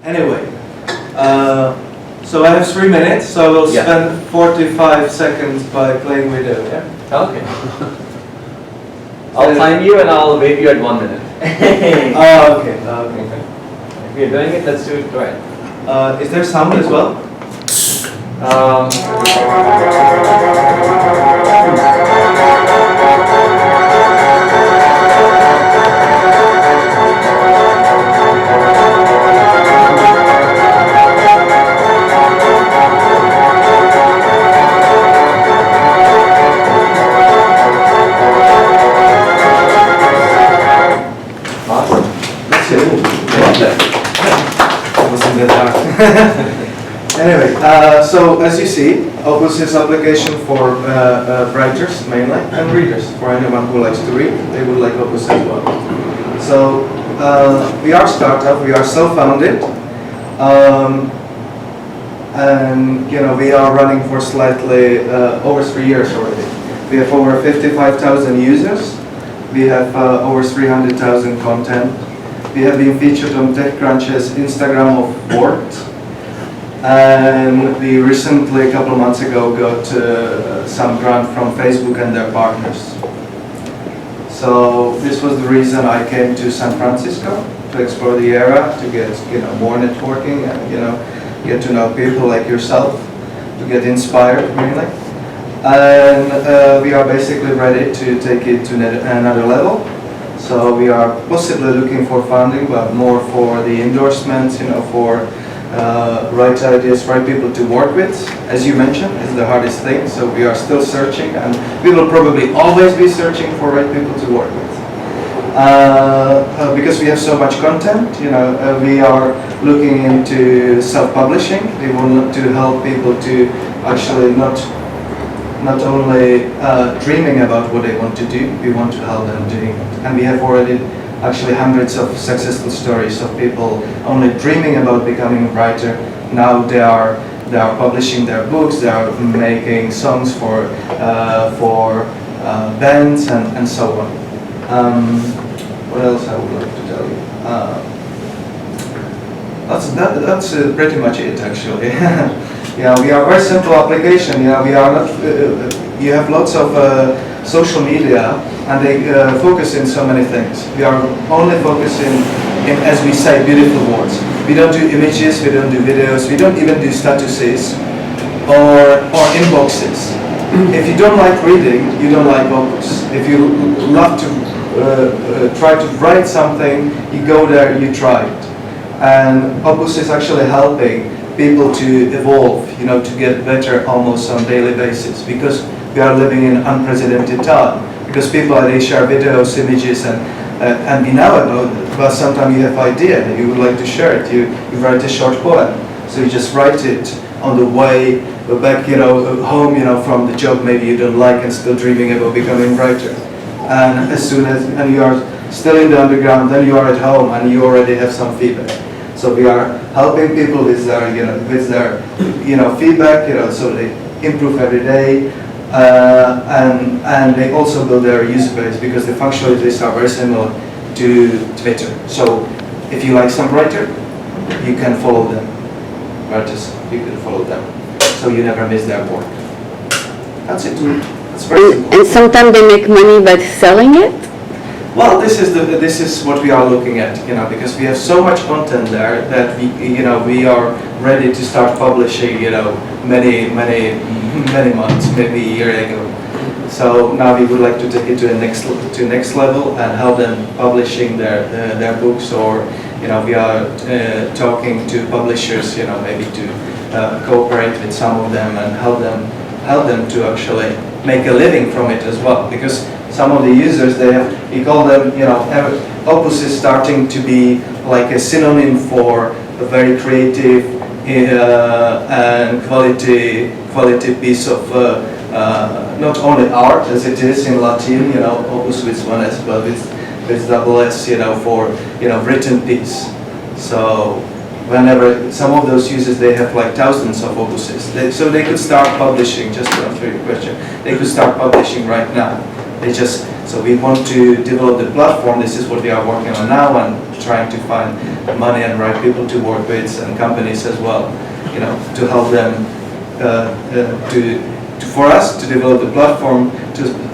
Anyway, so I have 3 minutes, so I will spend 45 seconds by playing video, yeah? Okay. I'll time you and I'll wait you at 1 minute. Oh, okay. If you're doing it, let's do it right. Is there sound as well? Awesome. That's it. Wasn't that hard. Anyway, so as you see, Opuss is application for writers mainly and readers. For anyone who likes to read, they would like Opuss as well. So we are a startup, we are self-founded, and we are running for slightly over 3 years already. We have over 55,000 users. We have over 300,000 content. We have been featured on TechCrunch's Instagram of Board. And we recently, a couple of months ago, got some grant from Facebook and their partners. So this was the reason I came to San Francisco to explore the area, to get more networking and get to know people like yourself, to get inspired mainly. And we are basically ready to take it to another level. So we are possibly looking for funding, but more for the endorsements, for right ideas, right people to work with. As you mentioned, is the hardest thing. So we are still searching, and we will probably always be searching for right people to work with. Because we have so much content, we are looking into self-publishing. We want to help people to actually not only dreaming about what they want to do, we want to help them doing it. And we have already actually hundreds of successful stories of people only dreaming about becoming a writer. Now they are publishing their books, they are making songs for bands and so on. What else I would like to tell you? That's pretty much it actually. Yeah, we are a very simple application. We are not. You have lots of social media, and they focus in so many things. We are only focusing in, as we say, beautiful words. We don't do images, we don't do videos, we don't even do statuses or inboxes. If you don't like reading, you don't like Opuss. If you love to try to write something, you go there, you try it. And Opuss is actually helping people to evolve, to get better almost on a daily basis, because we are living in unprecedented time. Because people, they share videos, images, and we know about it, but sometimes you have idea and you would like to share it. You write a short poem, so you just write it on the way back, home, from the job maybe you don't like and still dreaming about becoming a writer. And as soon as you are still in the underground, then you are at home and you already have some feedback. So we are helping people with their, feedback, so they improve every day, and they also build their user base because the functionalities are very similar to Twitter. So if you like some writer, you can follow them. Writers, you can follow them, so you never miss their work. That's it. That's very simple. And sometimes they make money by selling it. Well, this is what we are looking at, because we have so much content there that we are ready to start publishing, many months, maybe a year ago. So now we would like to take it to the next level and help them publishing their books, or we are talking to publishers, maybe to cooperate with some of them and help them to actually make a living from it as well, because some of the users, we call them, Opuss is starting to be like a synonym for a very creative and quality piece of not only art as it is in Latin, Opuss with one S, but with double S, for written piece. So whenever some of those users, they have like thousands of Opusses, so they could start publishing. Just to answer your question, they could start publishing right now. So we want to develop the platform. This is what we are working on now, and trying to find money and right people to work with and companies as well, to help them for us to develop the platform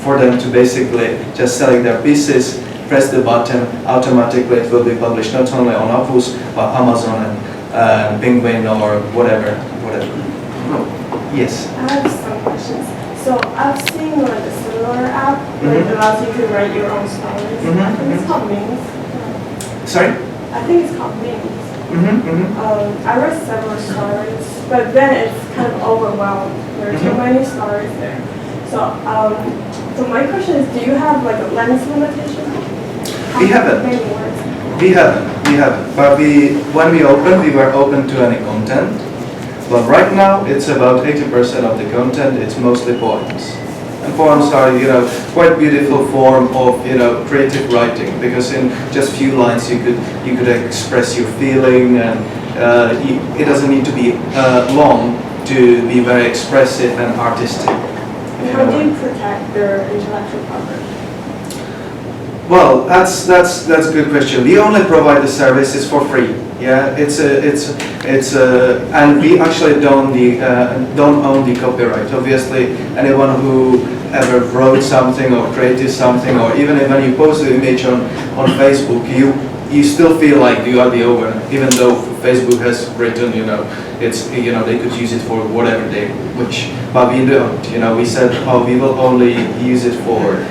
for them to basically just select their pieces, press the button, automatically it will be published not only on Opuss but Amazon and Penguin or whatever. Yes. I have some questions. So I've seen like a similar app that allows you to write your own stories. I think it's called Memes. Sorry? I think it's called Memes. I read several stories, but then it's kind of overwhelmed. There are too many stories there. So my question is, do you have like a length limitation? We haven't. Many words? We haven't. But when we opened, we were open to any content. But right now, it's about 80% of the content. It's mostly poems. And poems are, quite beautiful form of, creative writing, because in just few lines you could express your feeling, and it doesn't need to be long to be very expressive and artistic. How do you protect their intellectual property? Well, that's a good question. We only provide the services for free. Yeah, and we actually don't own the copyright. Obviously, anyone who ever wrote something or created something, or even when you post the image on Facebook, you still feel like you are the owner, even though Facebook has written, they could use it for whatever they wish, but we don't. We said, we will only use it for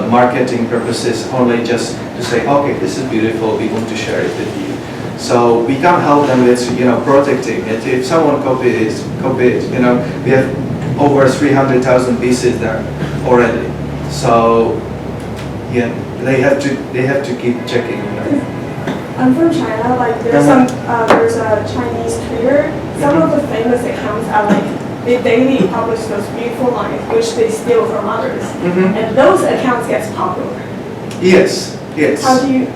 marketing purposes, only just to say, okay, this is beautiful, we want to share it with you. So we can't help them with, protecting it. If someone copy it, we have over 300,000 pieces there already. So yeah, they have to keep checking. I'm from China. Like there's there's a Chinese Twitter. Some of the famous accounts are like they daily publish those beautiful lines which they steal from others, and those accounts get popular. Yes. How do you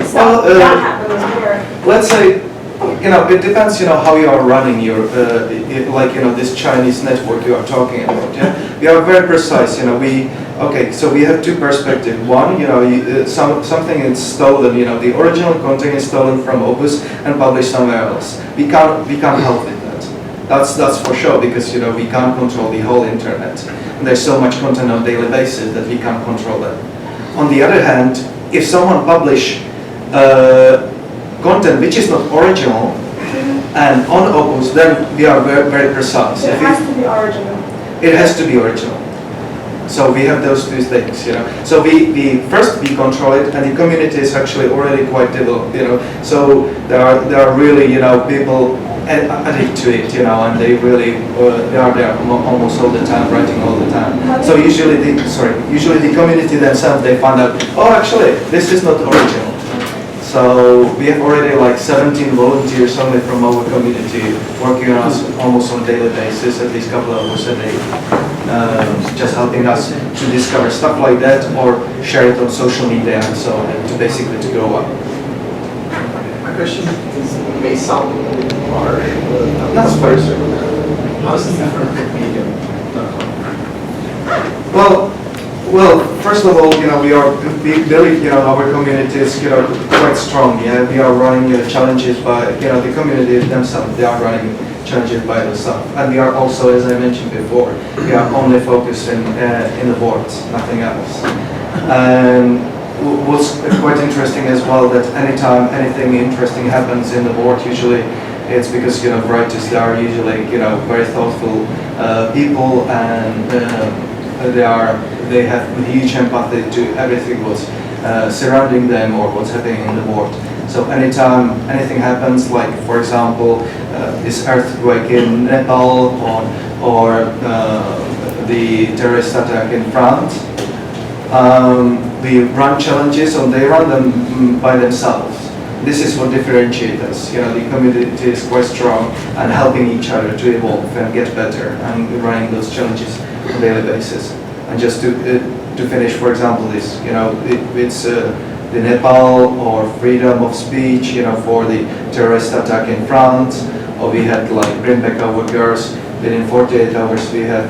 stop that happening here? Let's say, it depends, how you are running your, this Chinese network you are talking about. Yeah, we are very precise. So we have two perspectives. One, something is stolen. The original content is stolen from Opuss and published somewhere else. We can't help with that. That's for sure, because we can't control the whole internet. And there's so much content on a daily basis that we can't control that. On the other hand, if someone publish content which is not original and on Opuss, then we are very, very precise. It has to be original. It has to be original. So we have those two things, So we control it, and the community is actually already quite developed, So there are really, people addicted to it, and they really they are there almost all the time, writing all the time. So usually the community themselves, they find out, oh, actually this is not original. So we have already like 17 volunteers only from our community working on us almost on a daily basis, at least a couple of hours a day, just helping us to discover stuff like that or share it on social media and so on, to basically to grow up. My question may sound a bit harsh, but That's fair. how is it different from Medium.com? Well, first of all, we believe, our community is, quite strong. Yeah, we are running challenges by, the community themselves, they are running challenges by themselves. And we are also, as I mentioned before, we are only focused in the boards, nothing else. And what's quite interesting as well, that anytime anything interesting happens in the board, usually it's because, writers, they are usually, very thoughtful people, and they have huge empathy to everything what's surrounding them or what's happening in the world. So anytime anything happens, like for example this earthquake in Nepal or the terrorist attack in France, we run challenges, or they run them by themselves. This is what differentiates us. The community is quite strong and helping each other to evolve and get better, and running those challenges on a daily basis. And just to finish, for example, this, it's the Nepal or freedom of speech, for the terrorist attack in France, or we had like bring back our girls. Within 48 hours, we had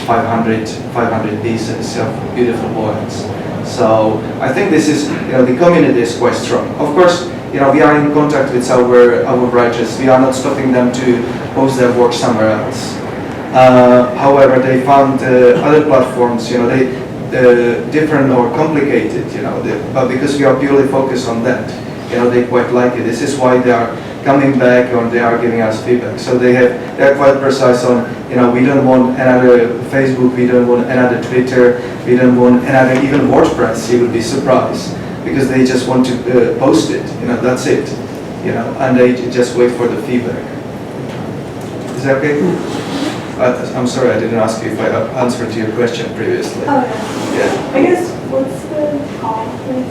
500 pieces of beautiful poems. So I think this is, the community is quite strong. Of course, we are in contact with our writers. We are not stopping them to post their work somewhere else. However, they found other platforms, they different or complicated, but because we are purely focused on that, they quite like it. This is why they are coming back or they are giving us feedback. So they're quite precise on, we don't want another Facebook, we don't want another Twitter, we don't want another even WordPress. You would be surprised, because they just want to post it, that's it, and they just wait for the feedback. Is that okay? I'm sorry, I didn't ask you if I answered your question previously. Oh, Yeah. I guess, what's the topic?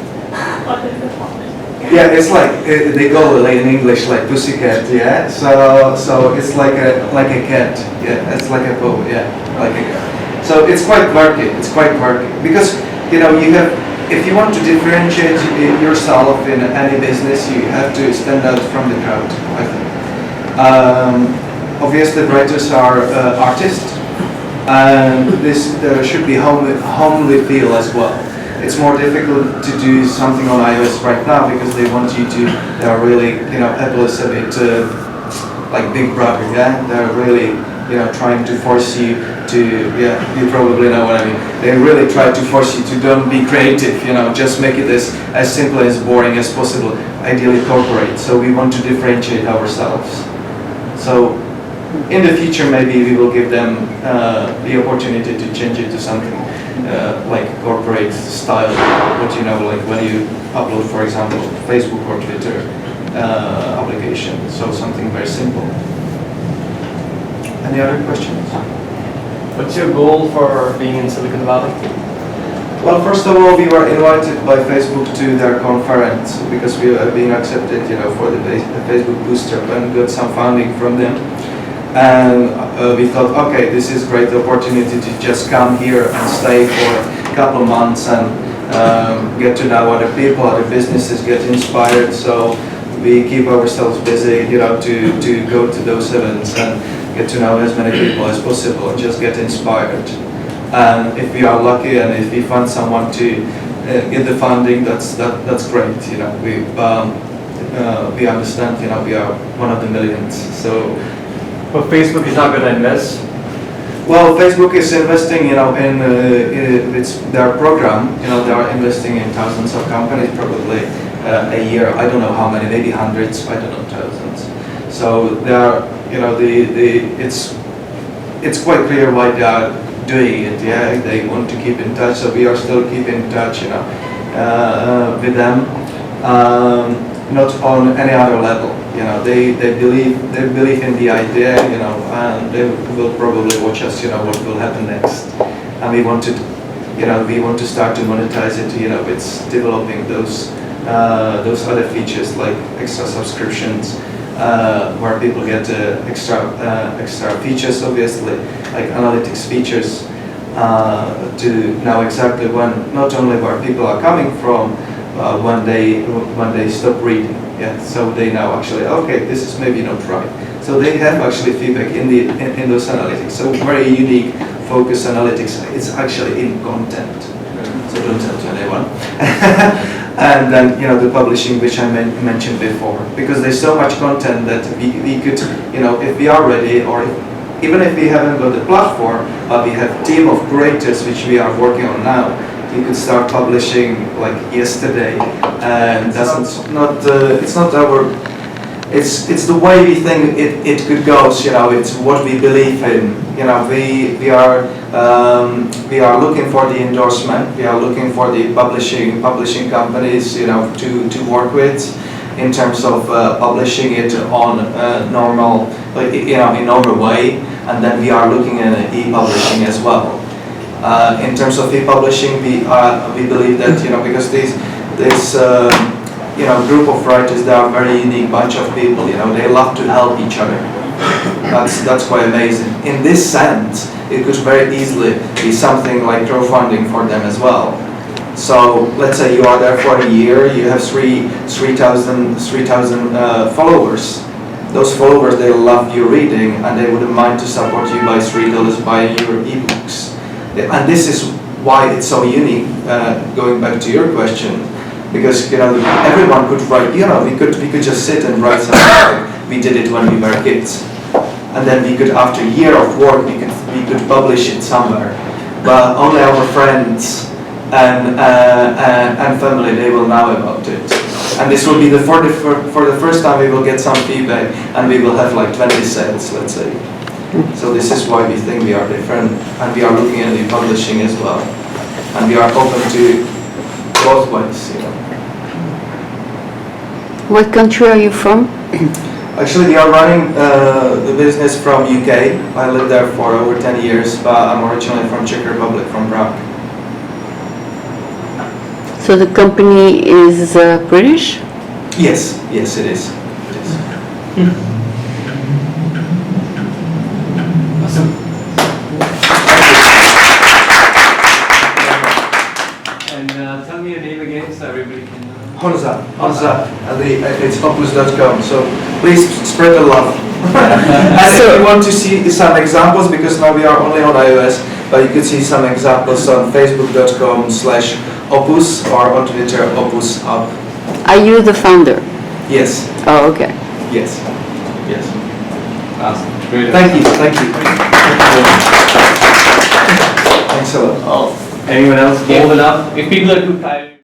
What is the topic? Yeah, it's like they call it in English like pussycat, yeah. So it's like a cat, yeah. It's like a poem, yeah, like a cat. So it's quite quirky. It's quite quirky because you have, if you want to differentiate yourself in any business, you have to stand out from the crowd, I think. Obviously, writers are artists, and this should be homely feel as well. It's more difficult to do something on iOS right now because they want you to. They are really, Apple is a bit like Big Brother, yeah. They're really, trying to force you to, yeah. You probably know what I mean. They really try to force you to don't be creative, just make it as simple as boring as possible. Ideally corporate. So we want to differentiate ourselves. So in the future, maybe we will give them the opportunity to change it to something like corporate style, but like when you upload, for example, Facebook or Twitter application, so something very simple. Any other questions? What's your goal for being in Silicon Valley? Well, first of all, we were invited by Facebook to their conference because we are being accepted, for the Facebook Bootstrap and got some funding from them. And we thought, okay, this is a great opportunity to just come here and stay for a couple of months and get to know other people, other businesses, get inspired. So we keep ourselves busy, to go to those events and get to know as many people as possible and just get inspired. And if we are lucky and if we find someone to get the funding, that's great. We understand, we are one of the millions. So. But Facebook is not going to invest. Well, Facebook is investing, in it's their program. They are investing in thousands of companies, probably a year. I don't know how many, maybe hundreds. I don't know, thousands. So they are, it's quite clear why they are doing it. Yeah, they want to keep in touch. So we are still keeping in touch, with them. Not on any other level. They believe in the idea, and they will probably watch us, what will happen next. And we want to start to monetize it, it's developing those other features like extra subscriptions, where people get extra features, obviously, like analytics features, to know exactly not only where people are coming from, when they stop reading, yeah. So they now actually, okay, this is maybe not right. So they have actually feedback in those analytics. So very unique focus analytics. It's actually in content. So don't tell to anyone. And then the publishing, which I mentioned before, because there's so much content that we could, if we are ready, or even if we haven't got the platform, but we have a team of creators which we are working on now. You could start publishing like yesterday, and it's the way we think it could go. It's what we believe in. We are looking for the endorsement. We are looking for the publishing companies, to work with in terms of publishing it on normal, in normal way, and then we are looking at e-publishing as well. In terms of e-publishing, we believe that because this group of writers, they are a very unique bunch of people. They love to help each other. That's quite amazing. In this sense, it could very easily be something like crowdfunding for them as well. So let's say you are there for a year, you have 3,000 followers. Those followers, they love your reading, and they wouldn't mind to support you by $3 buying your ebooks. And this is why it's so unique, going back to your question, because everyone could write, we could just sit and write something like we did it when we were kids, and then we could, after a year of work, we could publish it somewhere, but only our friends and family, they will know about it. And this will be for the first time we will get some feedback, and we will have like 20 sales, let's say. So this is why we think we are different, and we are looking at the publishing as well, and we are open to both ways. What country are you from? Actually, we are running the business from UK. I lived there for over 10 years, but I'm originally from Czech Republic, from Prague. So the company is British? Yes, yes, it is. It is. Awesome. And tell me your name again so everybody can know. Honza, and it's Opuss.com, so please spread the love. And if you want to see some examples, because now we are only on iOS, but you could see some examples on facebook.com/Opuss or on Twitter, Opuss Up. Are you the founder? Yes, Oh, okay. yes, yes. Awesome. Great. Thank you. Thanks a lot. Anyone else bold enough? If people are too tired.